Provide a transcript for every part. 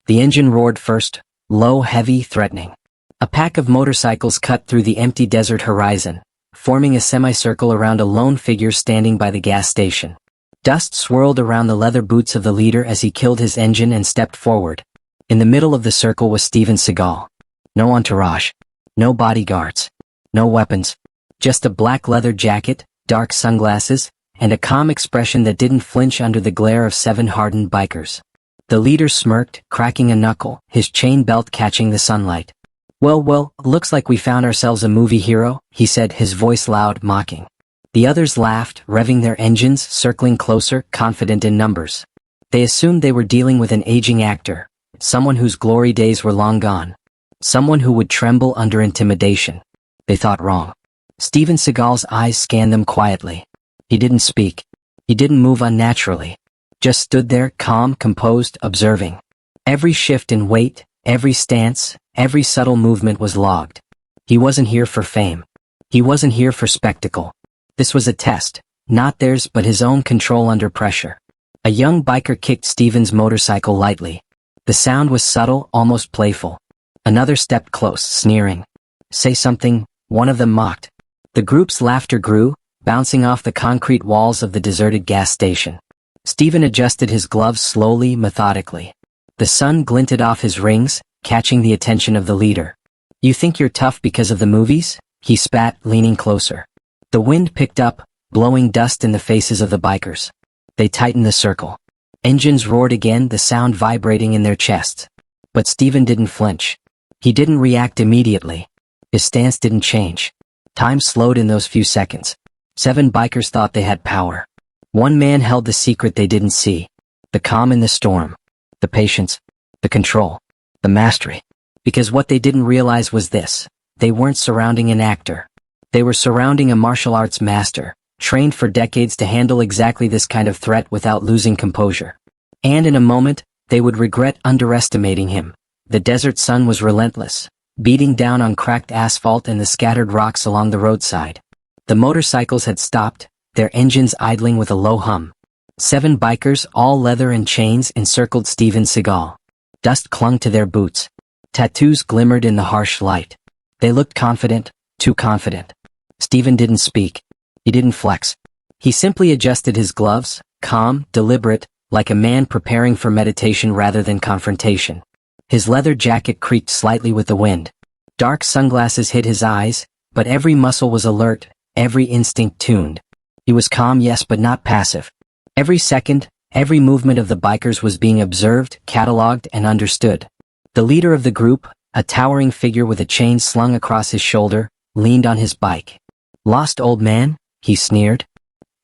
The engine roared first, low, heavy, threatening. A pack of motorcycles cut through the empty desert horizon, forming a semicircle around a lone figure standing by the gas station. Dust swirled around the leather boots of the leader as he killed his engine and stepped forward. In the middle of the circle was Steven Seagal. No entourage. No bodyguards. No weapons. Just a black leather jacket, dark sunglasses, and a calm expression that didn't flinch under the glare of 7 hardened bikers. The leader smirked, cracking a knuckle, his chain belt catching the sunlight. Well, looks like we found ourselves a movie hero, he said, his voice loud, mocking. The others laughed, revving their engines, circling closer, confident in numbers. They assumed they were dealing with an aging actor, someone whose glory days were long gone. Someone who would tremble under intimidation. They thought wrong. Steven Seagal's eyes scanned them quietly. He didn't speak. He didn't move unnaturally. Just stood there, calm, composed, observing. Every shift in weight, every stance, every subtle movement was logged. He wasn't here for fame. He wasn't here for spectacle. This was a test, not theirs but his own control under pressure. A young biker kicked Steven's motorcycle lightly. The sound was subtle, almost playful. Another stepped close, sneering. Say something, one of them mocked. The group's laughter grew, bouncing off the concrete walls of the deserted gas station. Steven adjusted his gloves slowly, methodically. The sun glinted off his rings, catching the attention of the leader. You think you're tough because of the movies? He spat, leaning closer. The wind picked up, blowing dust in the faces of the bikers. They tightened the circle. Engines roared again, the sound vibrating in their chests. But Steven didn't flinch. He didn't react immediately. His stance didn't change. Time slowed in those few seconds. 7 bikers thought they had power. One man held the secret they didn't see. The calm in the storm. The patience. The control. The mastery. Because what they didn't realize was this. They weren't surrounding an actor. They were surrounding a martial arts master, trained for decades to handle exactly this kind of threat without losing composure. And in a moment, they would regret underestimating him. The desert sun was relentless, beating down on cracked asphalt and the scattered rocks along the roadside. The motorcycles had stopped, their engines idling with a low hum. 7 bikers, all leather and chains, encircled Steven Seagal. Dust clung to their boots. Tattoos glimmered in the harsh light. They looked confident, too confident. Steven didn't speak. He didn't flex. He simply adjusted his gloves, calm, deliberate, like a man preparing for meditation rather than confrontation. His leather jacket creaked slightly with the wind. Dark sunglasses hid his eyes, but every muscle was alert, every instinct tuned. He was calm, yes, but not passive. Every second, every movement of the bikers was being observed, catalogued, and understood. The leader of the group, a towering figure with a chain slung across his shoulder, leaned on his bike. Lost old man? He sneered.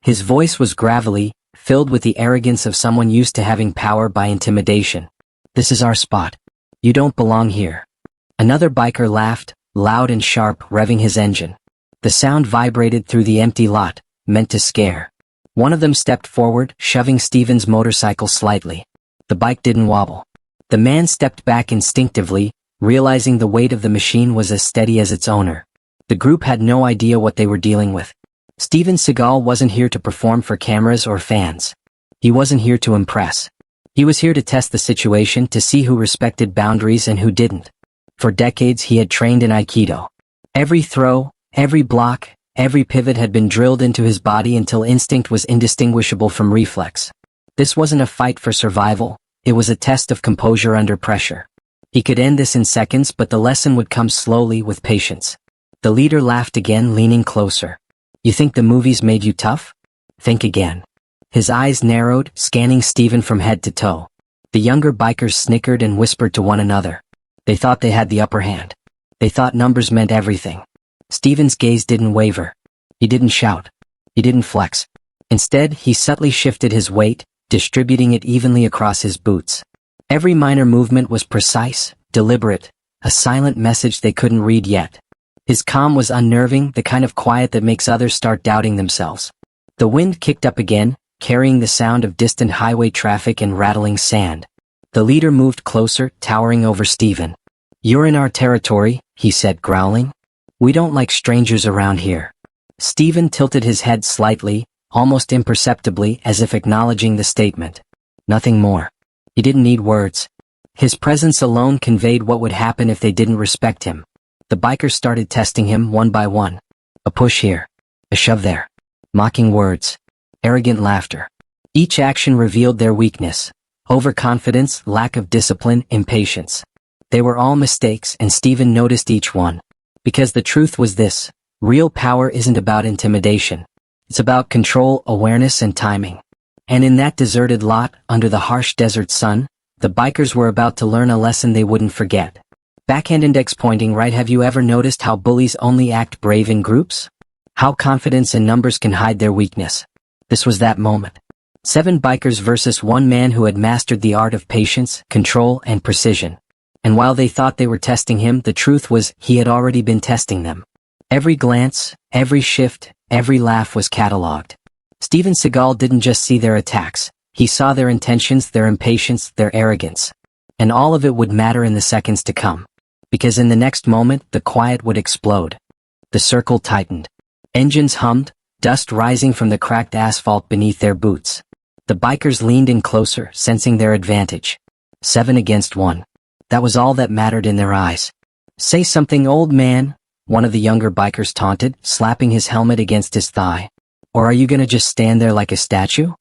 His voice was gravelly, filled with the arrogance of someone used to having power by intimidation. This is our spot. You don't belong here. Another biker laughed, loud and sharp, revving his engine. The sound vibrated through the empty lot, meant to scare. One of them stepped forward, shoving Steven's motorcycle slightly. The bike didn't wobble. The man stepped back instinctively, realizing the weight of the machine was as steady as its owner. The group had no idea what they were dealing with. Steven Seagal wasn't here to perform for cameras or fans. He wasn't here to impress. He was here to test the situation, to see who respected boundaries and who didn't. For decades he had trained in Aikido. Every throw, every block, every pivot had been drilled into his body until instinct was indistinguishable from reflex. This wasn't a fight for survival, it was a test of composure under pressure. He could end this in seconds, but the lesson would come slowly, with patience. The leader laughed again, leaning closer. You think the movies made you tough? Think again. His eyes narrowed, scanning Steven from head to toe. The younger bikers snickered and whispered to one another. They thought they had the upper hand. They thought numbers meant everything. Steven's gaze didn't waver. He didn't shout. He didn't flex. Instead, he subtly shifted his weight, distributing it evenly across his boots. Every minor movement was precise, deliberate, a silent message they couldn't read yet. His calm was unnerving, the kind of quiet that makes others start doubting themselves. The wind kicked up again, carrying the sound of distant highway traffic and rattling sand. The leader moved closer, towering over Steven. You're in our territory, he said, growling. We don't like strangers around here. Steven tilted his head slightly, almost imperceptibly, as if acknowledging the statement. Nothing more. He didn't need words. His presence alone conveyed what would happen if they didn't respect him. The bikers started testing him one by one. A push here. A shove there. Mocking words. Arrogant laughter. Each action revealed their weakness. Overconfidence, lack of discipline, impatience. They were all mistakes, and Steven noticed each one. Because the truth was this: real power isn't about intimidation. It's about control, awareness, and timing. And in that deserted lot, under the harsh desert sun, the bikers were about to learn a lesson they wouldn't forget. Backhand index pointing right. Have you ever noticed how bullies only act brave in groups? How confidence in numbers can hide their weakness? This was that moment. 7 bikers versus 1 man who had mastered the art of patience, control, and precision. And while they thought they were testing him, the truth was he had already been testing them. Every glance, every shift, every laugh was catalogued. Steven Seagal didn't just see their attacks, he saw their intentions, their impatience, their arrogance. And all of it would matter in the seconds to come. Because in the next moment, the quiet would explode. The circle tightened. Engines hummed, dust rising from the cracked asphalt beneath their boots. The bikers leaned in closer, sensing their advantage. 7 against 1. That was all that mattered in their eyes. "Say something, old man," one of the younger bikers taunted, slapping his helmet against his thigh. "Or are you gonna just stand there like a statue?"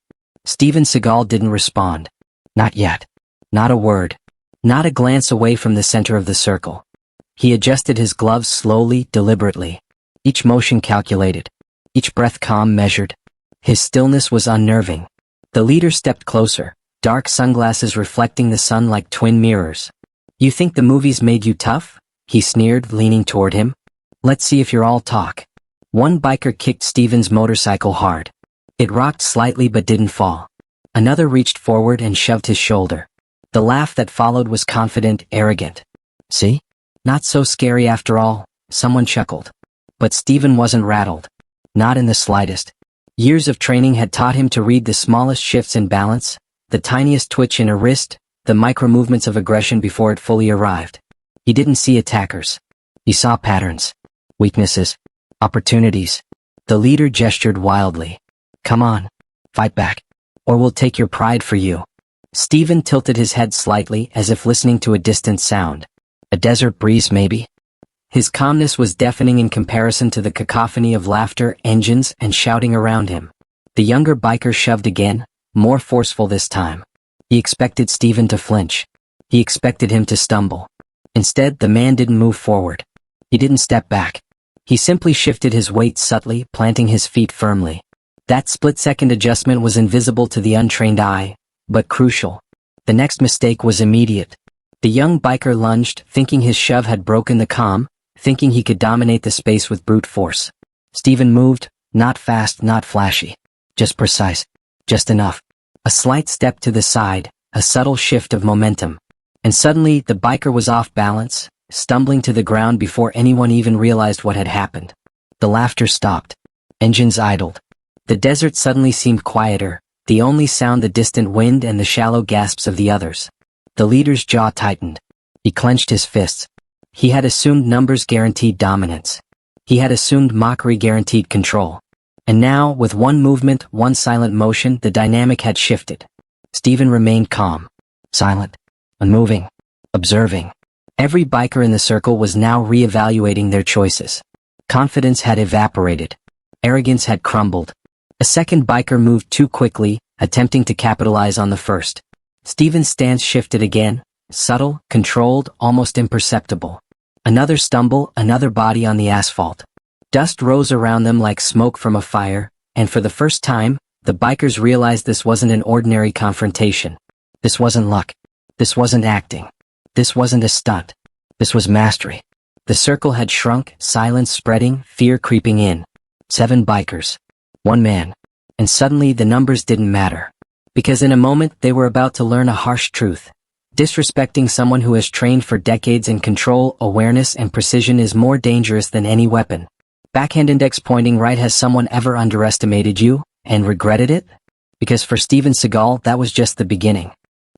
Steven Seagal didn't respond. Not yet. Not a word. Not a glance away from the center of the circle. He adjusted his gloves slowly, deliberately. Each motion calculated. Each breath calm, measured. His stillness was unnerving. The leader stepped closer, dark sunglasses reflecting the sun like twin mirrors. "You think the movies made you tough?" he sneered, leaning toward him. "Let's see if you're all talk." One biker kicked Steven's motorcycle hard. It rocked slightly but didn't fall. Another reached forward and shoved his shoulder. The laugh that followed was confident, arrogant. "See? Not so scary after all," someone chuckled. But Steven wasn't rattled. Not in the slightest. Years of training had taught him to read the smallest shifts in balance, the tiniest twitch in a wrist, the micro-movements of aggression before it fully arrived. He didn't see attackers. He saw patterns. Weaknesses. Opportunities. The leader gestured wildly. "Come on. Fight back. Or we'll take your pride for you." Steven tilted his head slightly, as if listening to a distant sound. A desert breeze, maybe? His calmness was deafening in comparison to the cacophony of laughter, engines, and shouting around him. The younger biker shoved again, more forceful this time. He expected Steven to flinch. He expected him to stumble. Instead, the man didn't move forward. He didn't step back. He simply shifted his weight subtly, planting his feet firmly. That split-second adjustment was invisible to the untrained eye, but crucial. The next mistake was immediate. The young biker lunged, thinking his shove had broken the calm, thinking he could dominate the space with brute force. Steven moved, not fast, not flashy. Just precise. Just enough. A slight step to the side, a subtle shift of momentum. And suddenly, the biker was off balance, stumbling to the ground before anyone even realized what had happened. The laughter stopped. Engines idled. The desert suddenly seemed quieter, the only sound the distant wind and the shallow gasps of the others. The leader's jaw tightened. He clenched his fists. He had assumed numbers guaranteed dominance. He had assumed mockery guaranteed control. And now, with one movement, one silent motion, the dynamic had shifted. Steven remained calm, silent, unmoving, observing. Every biker in the circle was now re-evaluating their choices. Confidence had evaporated. Arrogance had crumbled. A second biker moved too quickly, attempting to capitalize on the first. Steven's stance shifted again, subtle, controlled, almost imperceptible. Another stumble, another body on the asphalt. Dust rose around them like smoke from a fire, and for the first time, the bikers realized this wasn't an ordinary confrontation. This wasn't luck. This wasn't acting. This wasn't a stunt. This was mastery. The circle had shrunk, silence spreading, fear creeping in. 7 bikers. 1 man. And suddenly the numbers didn't matter. Because in a moment they were about to learn a harsh truth. Disrespecting someone who has trained for decades in control, awareness, and precision is more dangerous than any weapon. Backhand index pointing right. Has someone ever underestimated you, and regretted it? Because for Steven Seagal, that was just the beginning.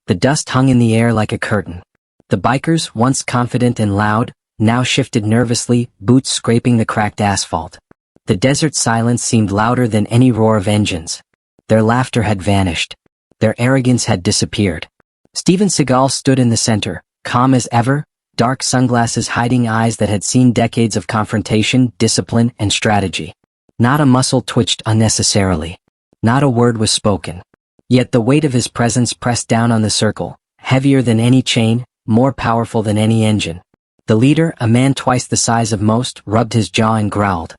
The dust hung in the air like a curtain. The bikers, once confident and loud, now shifted nervously, boots scraping the cracked asphalt. The desert silence seemed louder than any roar of engines. Their laughter had vanished. Their arrogance had disappeared. Steven Seagal stood in the center, calm as ever, dark sunglasses hiding eyes that had seen decades of confrontation, discipline, and strategy. Not a muscle twitched unnecessarily. Not a word was spoken. Yet the weight of his presence pressed down on the circle, heavier than any chain, more powerful than any engine. The leader, a man twice the size of most, rubbed his jaw and growled.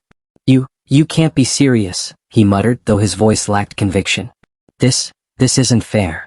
You can't be serious, he muttered, though his voice lacked conviction. This isn't fair.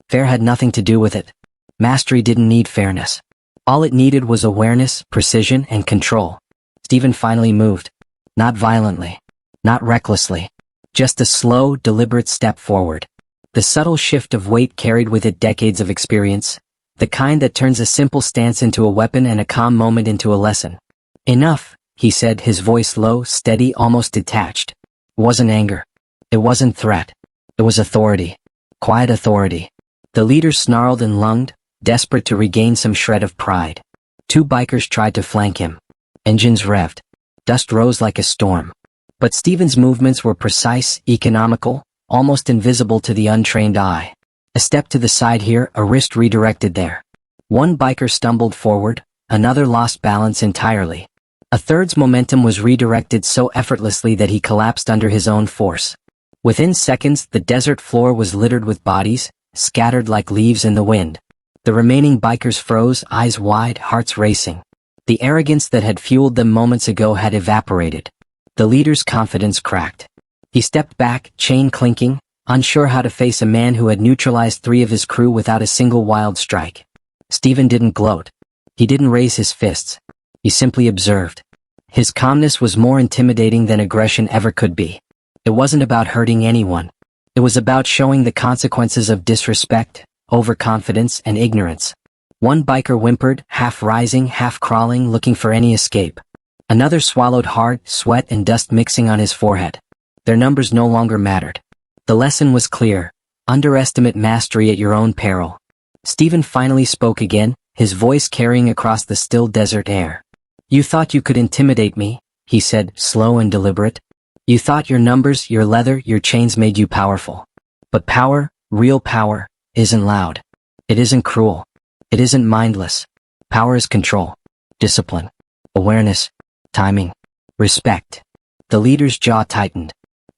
Fair had nothing to do with it. Mastery didn't need fairness. All it needed was awareness, precision, and control. Steven finally moved. Not violently. Not recklessly. Just a slow, deliberate step forward. The subtle shift of weight carried with it decades of experience. The kind that turns a simple stance into a weapon and a calm moment into a lesson. Enough, he said, his voice low, steady, almost detached. It wasn't anger. It wasn't threat. It was authority. Quiet authority. The leader snarled and lunged, desperate to regain some shred of pride. Two bikers tried to flank him. Engines revved. Dust rose like a storm. But Steven's movements were precise, economical, almost invisible to the untrained eye. A step to the side here, a wrist redirected there. One biker stumbled forward, another lost balance entirely. A third's momentum was redirected so effortlessly that he collapsed under his own force. Within seconds, the desert floor was littered with bodies, scattered like leaves in the wind. The remaining bikers froze, eyes wide, hearts racing. The arrogance that had fueled them moments ago had evaporated. The leader's confidence cracked. He stepped back, chain clinking, unsure how to face a man who had neutralized 3 of his crew without a single wild strike. Steven didn't gloat. He didn't raise his fists. He simply observed. His calmness was more intimidating than aggression ever could be. It wasn't about hurting anyone. It was about showing the consequences of disrespect, overconfidence, and ignorance. One biker whimpered, half rising, half crawling, looking for any escape. Another swallowed hard, sweat and dust mixing on his forehead. Their numbers no longer mattered. The lesson was clear. Underestimate mastery at your own peril. Steven finally spoke again, his voice carrying across the still desert air. You thought you could intimidate me, he said, slow and deliberate. You thought your numbers, your leather, your chains made you powerful. But power, real power, isn't loud. It isn't cruel. It isn't mindless. Power is control, discipline, awareness, timing, respect. The leader's jaw tightened.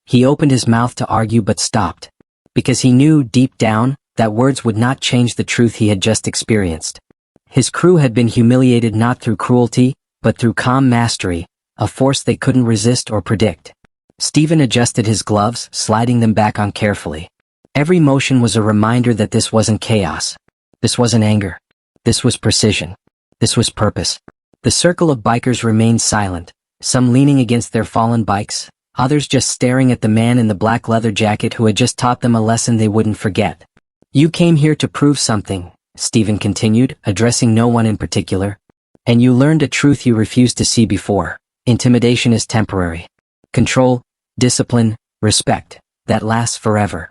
He opened his mouth to argue but stopped. Because he knew, deep down, that words would not change the truth he had just experienced. His crew had been humiliated not through cruelty, but through calm mastery, a force they couldn't resist or predict. Steven adjusted his gloves, sliding them back on carefully. Every motion was a reminder that this wasn't chaos. This wasn't anger. This was precision. This was purpose. The circle of bikers remained silent, some leaning against their fallen bikes, others just staring at the man in the black leather jacket who had just taught them a lesson they wouldn't forget. You came here to prove something, Steven continued, addressing no one in particular. And you learned a truth you refused to see before. Intimidation is temporary. Control, discipline, respect, that lasts forever.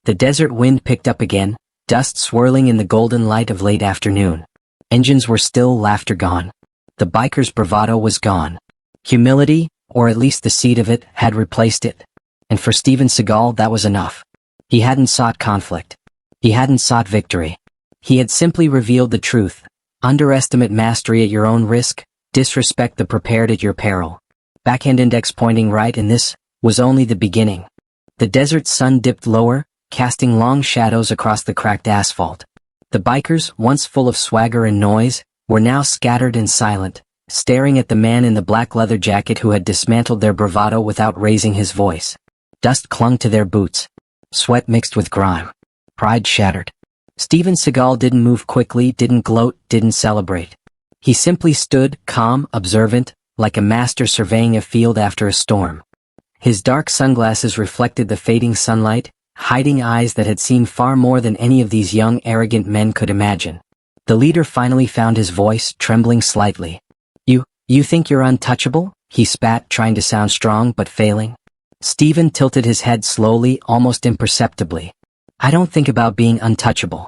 The desert wind picked up again, dust swirling in the golden light of late afternoon. Engines were still, laughter gone. The biker's bravado was gone. Humility, or at least the seed of it, had replaced it. And for Steven Seagal, that was enough. He hadn't sought conflict. He hadn't sought victory. He had simply revealed the truth. Underestimate mastery at your own risk, disrespect the prepared at your peril. Backhand index pointing right, and this was only the beginning. The desert sun dipped lower, casting long shadows across the cracked asphalt. The bikers, once full of swagger and noise, were now scattered and silent, staring at the man in the black leather jacket who had dismantled their bravado without raising his voice. Dust clung to their boots. Sweat mixed with grime. Pride shattered. Steven Seagal didn't move quickly, didn't gloat, didn't celebrate. He simply stood, calm, observant, like a master surveying a field after a storm. His dark sunglasses reflected the fading sunlight, hiding eyes that had seen far more than any of these young, arrogant men could imagine. The leader finally found his voice, trembling slightly. You think you're untouchable? He spat, trying to sound strong but failing. Steven tilted his head slowly, almost imperceptibly. I don't think about being untouchable.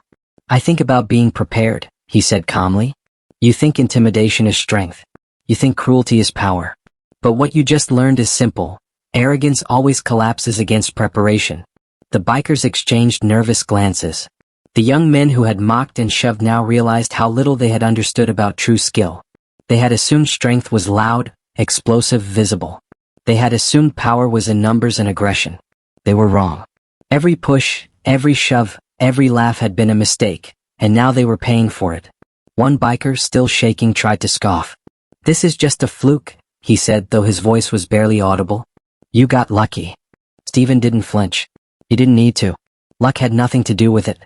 I think about being prepared, he said calmly. You think intimidation is strength. You think cruelty is power. But what you just learned is simple. Arrogance always collapses against preparation. The bikers exchanged nervous glances. The young men who had mocked and shoved now realized how little they had understood about true skill. They had assumed strength was loud, explosive, visible. They had assumed power was in numbers and aggression. They were wrong. Every push, every shove, every laugh had been a mistake, and now they were paying for it. One biker, still shaking, tried to scoff. "This is just a fluke," he said, though his voice was barely audible. "You got lucky." Steven didn't flinch. He didn't need to. Luck had nothing to do with it.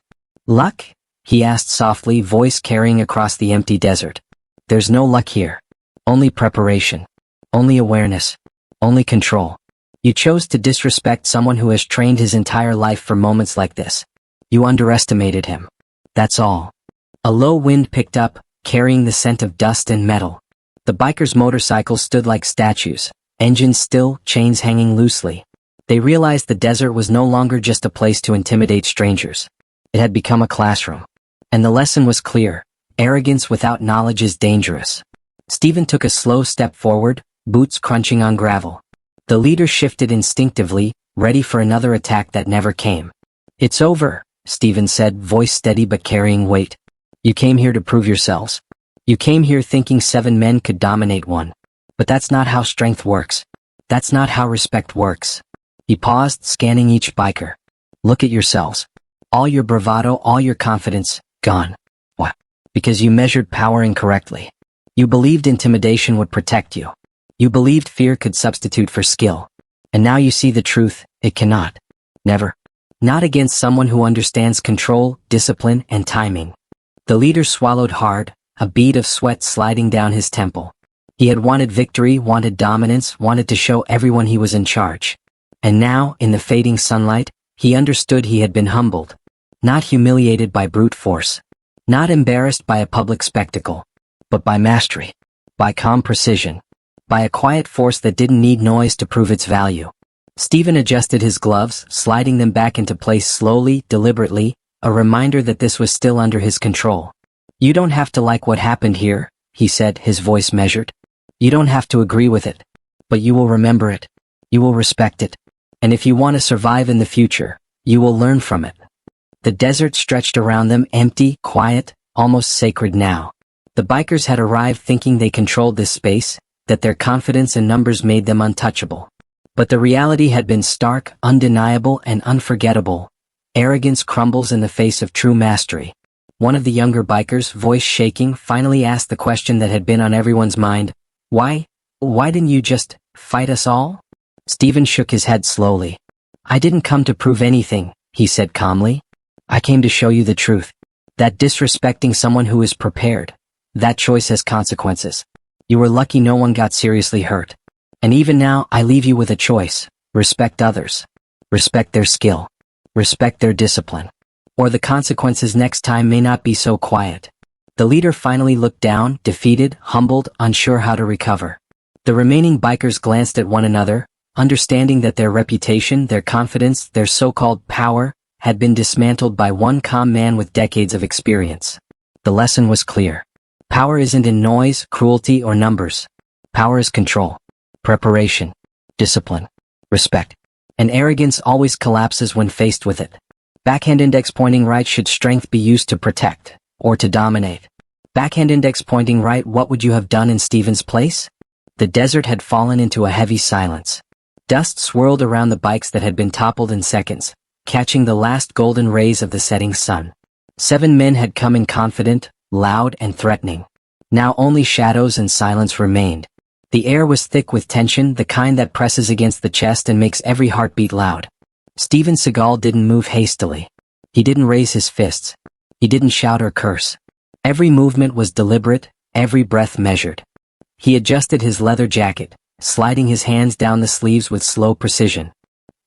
"Luck?" he asked softly, voice carrying across the empty desert. "There's no luck here. Only preparation. Only awareness. Only control. You chose to disrespect someone who has trained his entire life for moments like this. You underestimated him. That's all." A low wind picked up, carrying the scent of dust and metal. The bikers' motorcycles stood like statues, engines still, chains hanging loosely. They realized the desert was no longer just a place to intimidate strangers. It had become a classroom. And the lesson was clear: arrogance without knowledge is dangerous. Steven took a slow step forward, boots crunching on gravel. The leader shifted instinctively, ready for another attack that never came. "It's over," Steven said, voice steady but carrying weight. "You came here to prove yourselves. You came here thinking 7 men could dominate one. But that's not how strength works. That's not how respect works." He paused, scanning each biker. "Look at yourselves. All your bravado, all your confidence, gone. What? Because you measured power incorrectly. You believed intimidation would protect you. You believed fear could substitute for skill. And now you see the truth: it cannot. Never. Not against someone who understands control, discipline, and timing." The leader swallowed hard, a bead of sweat sliding down his temple. He had wanted victory, wanted dominance, wanted to show everyone he was in charge. And now, in the fading sunlight, he understood he had been humbled. Not humiliated by brute force. Not embarrassed by a public spectacle. But by mastery. By calm precision. By a quiet force that didn't need noise to prove its value. Steven adjusted his gloves, sliding them back into place slowly, deliberately, a reminder that this was still under his control. "You don't have to like what happened here," he said, his voice measured. "You don't have to agree with it. But you will remember it. You will respect it. And if you want to survive in the future, you will learn from it." The desert stretched around them, empty, quiet, almost sacred now. The bikers had arrived thinking they controlled this space, that their confidence in numbers made them untouchable. But the reality had been stark, undeniable, and unforgettable. Arrogance crumbles in the face of true mastery. One of the younger bikers, voice shaking, finally asked the question that had been on everyone's mind. Why didn't you just fight us all?" Steven shook his head slowly. "I didn't come to prove anything," he said calmly. "I came to show you the truth. That disrespecting someone who is prepared, that choice has consequences. You were lucky no one got seriously hurt. And even now, I leave you with a choice. Respect others. Respect their skill. Respect their discipline. Or the consequences next time may not be so quiet." The leader finally looked down, defeated, humbled, unsure how to recover. The remaining bikers glanced at one another, understanding that their reputation, their confidence, their so-called power, had been dismantled by one calm man with decades of experience. The lesson was clear. Power isn't in noise, cruelty, or numbers. Power is control, preparation, discipline, respect. And arrogance always collapses when faced with it. Backhand index pointing right: should strength be used to protect, or to dominate? Backhand index pointing right: what would you have done in Steven's place? The desert had fallen into a heavy silence. Dust swirled around the bikes that had been toppled in seconds, catching the last golden rays of the setting sun. 7 men had come in confident, loud, and threatening. Now only shadows and silence remained. The air was thick with tension, the kind that presses against the chest and makes every heartbeat loud. Steven Seagal didn't move hastily. He didn't raise his fists. He didn't shout or curse. Every movement was deliberate, every breath measured. He adjusted his leather jacket, sliding his hands down the sleeves with slow precision.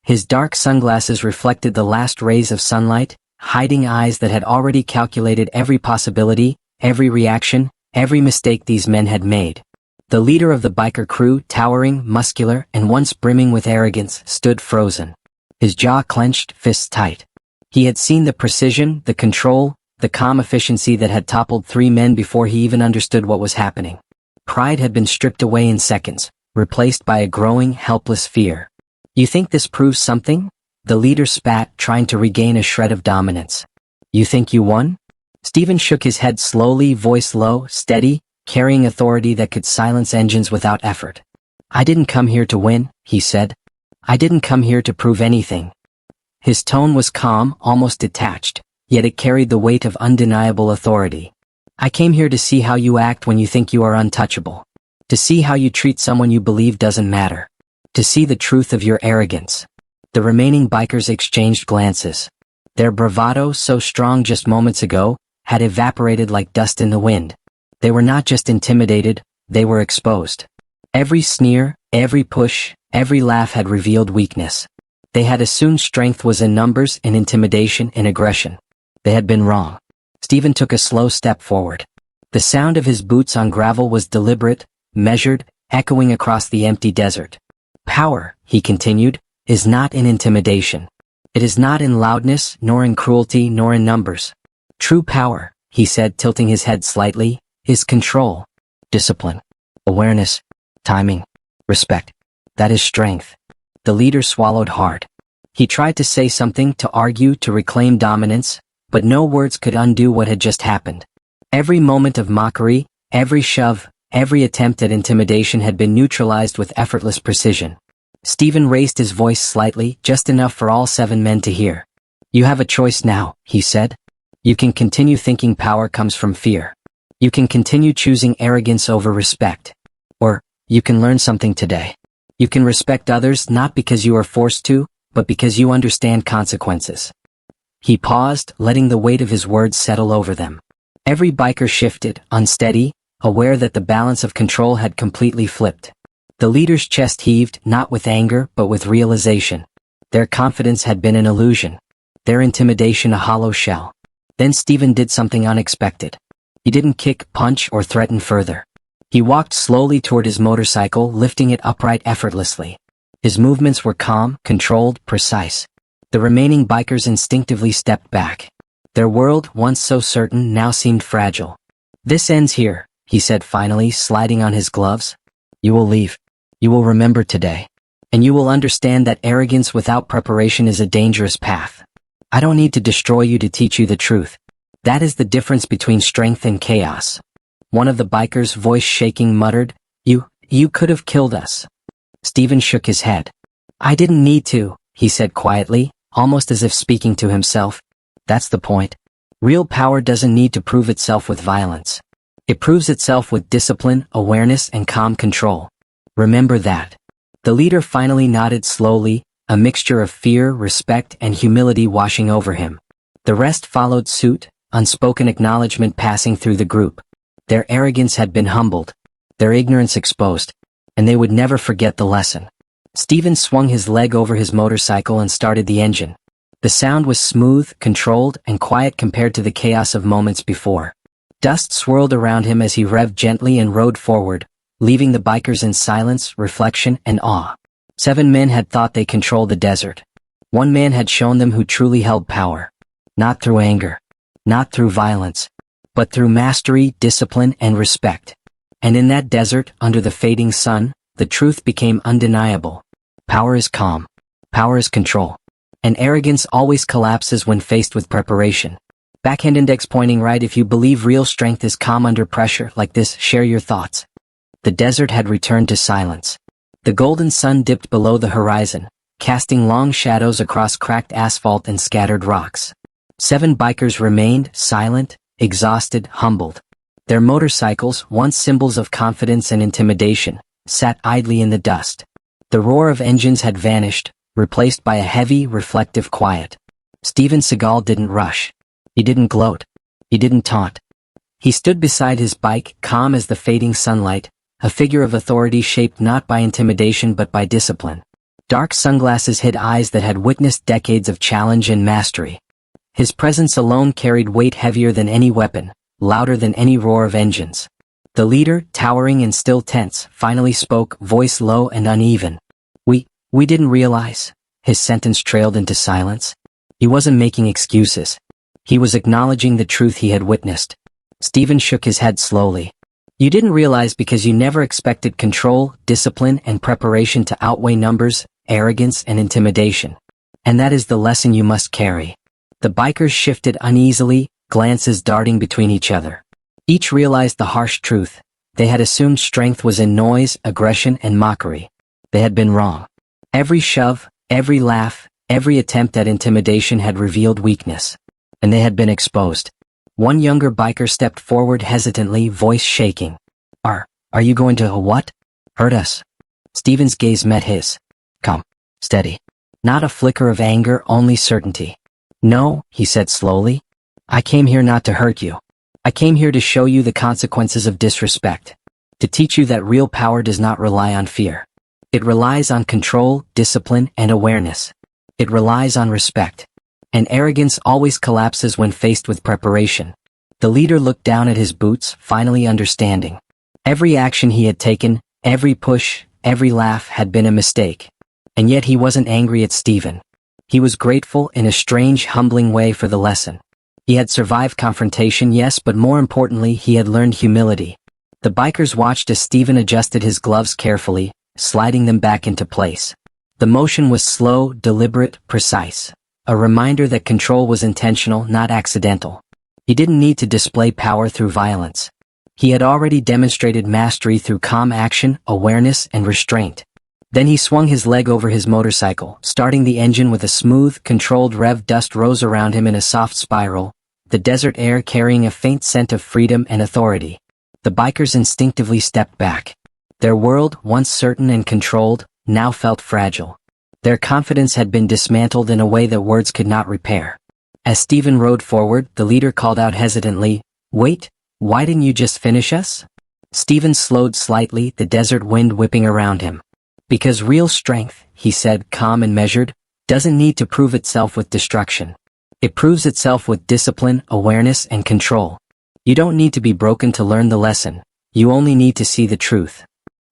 His dark sunglasses reflected the last rays of sunlight, hiding eyes that had already calculated every possibility, every reaction, every mistake these men had made. The leader of the biker crew, towering, muscular, and once brimming with arrogance, stood frozen. His jaw clenched, fists tight. He had seen the precision, the control, the calm efficiency that had toppled 3 men before he even understood what was happening. Pride had been stripped away in seconds, replaced by a growing, helpless fear. "You think this proves something?" The leader spat, trying to regain a shred of dominance. You think you won? Steven shook his head slowly, voice low, steady, carrying authority that could silence engines without effort. I didn't come here to win, he said. I didn't come here to prove anything. His tone was calm, almost detached, yet it carried the weight of undeniable authority. I came here to see how you act when you think you are untouchable. To see how you treat someone you believe doesn't matter. To see the truth of your arrogance. The remaining bikers exchanged glances. Their bravado, so strong just moments ago, had evaporated like dust in the wind. They were not just intimidated, they were exposed. Every sneer, every push, every laugh had revealed weakness. They had assumed strength was in numbers, in intimidation, in aggression. They had been wrong. Steven took a slow step forward. The sound of his boots on gravel was deliberate, measured, echoing across the empty desert. Power, he continued, is not in intimidation. It is not in loudness, nor in cruelty, nor in numbers. True power, he said, tilting his head slightly, is control, discipline, awareness, timing, respect. That is strength. The leader swallowed hard. He tried to say something, to argue, to reclaim dominance, but no words could undo what had just happened. Every moment of mockery, every shove, every attempt at intimidation had been neutralized with effortless precision. Steven raised his voice slightly, just enough for all 7 men to hear. You have a choice now, he said. You can continue thinking power comes from fear. You can continue choosing arrogance over respect. Or, you can learn something today. You can respect others not because you are forced to, but because you understand consequences. He paused, letting the weight of his words settle over them. Every biker shifted, unsteady, aware that the balance of control had completely flipped. The leader's chest heaved, not with anger, but with realization. Their confidence had been an illusion. Their intimidation a hollow shell. Then Steven did something unexpected. He didn't kick, punch, or threaten further. He walked slowly toward his motorcycle, lifting it upright effortlessly. His movements were calm, controlled, precise. The remaining bikers instinctively stepped back. Their world, once so certain, now seemed fragile. This ends here, he said finally, sliding on his gloves. You will leave. You will remember today. And you will understand that arrogance without preparation is a dangerous path. I don't need to destroy you to teach you the truth. That is the difference between strength and chaos. One of the bikers, voice shaking, muttered, You could have killed us. Steven shook his head. I didn't need to, he said quietly, almost as if speaking to himself. That's the point. Real power doesn't need to prove itself with violence. It proves itself with discipline, awareness, and calm control. Remember that. The leader finally nodded slowly, a mixture of fear, respect, and humility washing over him. The rest followed suit, unspoken acknowledgement passing through the group. Their arrogance had been humbled, their ignorance exposed, and they would never forget the lesson. Steven swung his leg over his motorcycle and started the engine. The sound was smooth, controlled, and quiet compared to the chaos of moments before. Dust swirled around him as he revved gently and rode forward, leaving the bikers in silence, reflection, and awe. 7 men had thought they controlled the desert. 1 man had shown them who truly held power. Not through anger, not through violence, but through mastery, discipline, and respect. And in that desert, under the fading sun, the truth became undeniable. Power is calm. Power is control. And arrogance always collapses when faced with preparation. Backhand index pointing right. If you believe real strength is calm under pressure like this, share your thoughts. The desert had returned to silence. The golden sun dipped below the horizon, casting long shadows across cracked asphalt and scattered rocks. 7 bikers remained, silent, exhausted, humbled. Their motorcycles, once symbols of confidence and intimidation, sat idly in the dust. The roar of engines had vanished, replaced by a heavy, reflective quiet. Steven Seagal didn't rush. He didn't gloat. He didn't taunt. He stood beside his bike, calm as the fading sunlight, a figure of authority shaped not by intimidation but by discipline. Dark sunglasses hid eyes that had witnessed decades of challenge and mastery. His presence alone carried weight heavier than any weapon, louder than any roar of engines. The leader, towering and still tense, finally spoke, voice low and uneven. We didn't realize. His sentence trailed into silence. He wasn't making excuses. He was acknowledging the truth he had witnessed. Steven shook his head slowly. You didn't realize because you never expected control, discipline, and preparation to outweigh numbers, arrogance, and intimidation. And that is the lesson you must carry. The bikers shifted uneasily, glances darting between each other. Each realized the harsh truth. They had assumed strength was in noise, aggression, and mockery. They had been wrong. Every shove, every laugh, every attempt at intimidation had revealed weakness. And they had been exposed. One younger biker stepped forward hesitantly, voice shaking. Are you going to what? Hurt us? Steven's gaze met his. Come. Steady. Not a flicker of anger, only certainty. No, he said slowly. I came here not to hurt you. I came here to show you the consequences of disrespect. To teach you that real power does not rely on fear. It relies on control, discipline, and awareness. It relies on respect. And arrogance always collapses when faced with preparation. The leader looked down at his boots, finally understanding. Every action he had taken, every push, every laugh had been a mistake. And yet he wasn't angry at Steven. He was grateful in a strange, humbling way for the lesson. He had survived confrontation, yes, but more importantly, he had learned humility. The bikers watched as Steven adjusted his gloves carefully, sliding them back into place. The motion was slow, deliberate, precise. A reminder that control was intentional, not accidental. He didn't need to display power through violence. He had already demonstrated mastery through calm action, awareness, and restraint. Then he swung his leg over his motorcycle, starting the engine with a smooth, controlled rev. Dust rose around him in a soft spiral, the desert air carrying a faint scent of freedom and authority. The bikers instinctively stepped back. Their world, once certain and controlled, now felt fragile. Their confidence had been dismantled in a way that words could not repair. As Steven rode forward, the leader called out hesitantly, "Wait, why didn't you just finish us?" Steven slowed slightly, the desert wind whipping around him. Because real strength, he said, calm and measured, doesn't need to prove itself with destruction. It proves itself with discipline, awareness, and control. You don't need to be broken to learn the lesson. You only need to see the truth.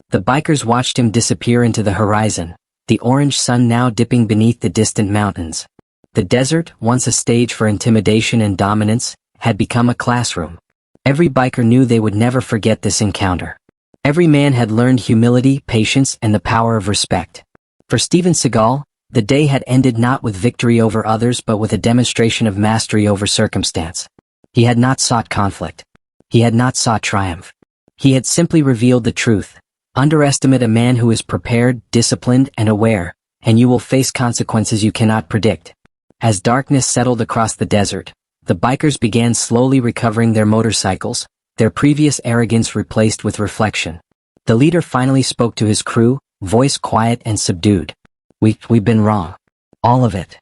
The bikers watched him disappear into the horizon, the orange sun now dipping beneath the distant mountains. The desert, once a stage for intimidation and dominance, had become a classroom. Every biker knew they would never forget this encounter. Every man had learned humility, patience, and the power of respect. For Steven Seagal, the day had ended not with victory over others but with a demonstration of mastery over circumstance. He had not sought conflict. He had not sought triumph. He had simply revealed the truth. Underestimate a man who is prepared, disciplined, and aware, and you will face consequences you cannot predict. As darkness settled across the desert, the bikers began slowly recovering their motorcycles, their previous arrogance replaced with reflection. The leader finally spoke to his crew, voice quiet and subdued. We've been wrong. All of it.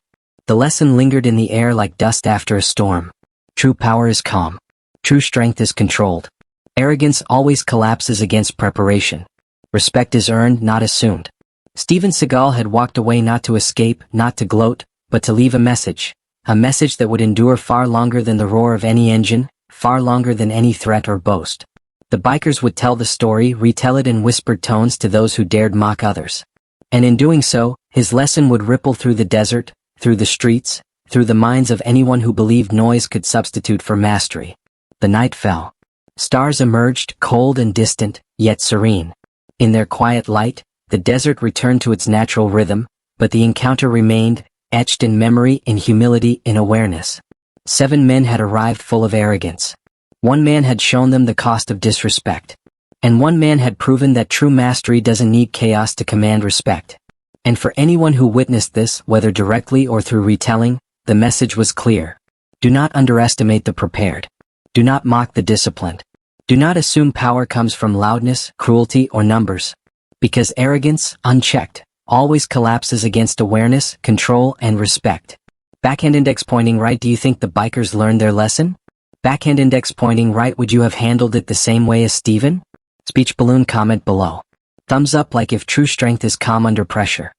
The lesson lingered in the air like dust after a storm. True power is calm. True strength is controlled. Arrogance always collapses against preparation. Respect is earned, not assumed. Steven Seagal had walked away not to escape, not to gloat, but to leave a message that would endure far longer than the roar of any engine, far longer than any threat or boast. The bikers would tell the story, retell it in whispered tones to those who dared mock others. And in doing so, his lesson would ripple through the desert, through the streets, through the minds of anyone who believed noise could substitute for mastery. The night fell. Stars emerged, cold and distant, yet serene. In their quiet light, the desert returned to its natural rhythm, but the encounter remained, etched in memory, in humility, in awareness. 7 men had arrived full of arrogance. 1 man had shown them the cost of disrespect. And 1 man had proven that true mastery doesn't need chaos to command respect. And for anyone who witnessed this, whether directly or through retelling, the message was clear. Do not underestimate the prepared. Do not mock the disciplined. Do not assume power comes from loudness, cruelty, or numbers. Because arrogance, unchecked, always collapses against awareness, control, and respect. Backhand index pointing right. Do you think the bikers learned their lesson? Backhand index pointing right. Would you have handled it the same way as Steven? Speech balloon comment below. Thumbs up like if true strength is calm under pressure.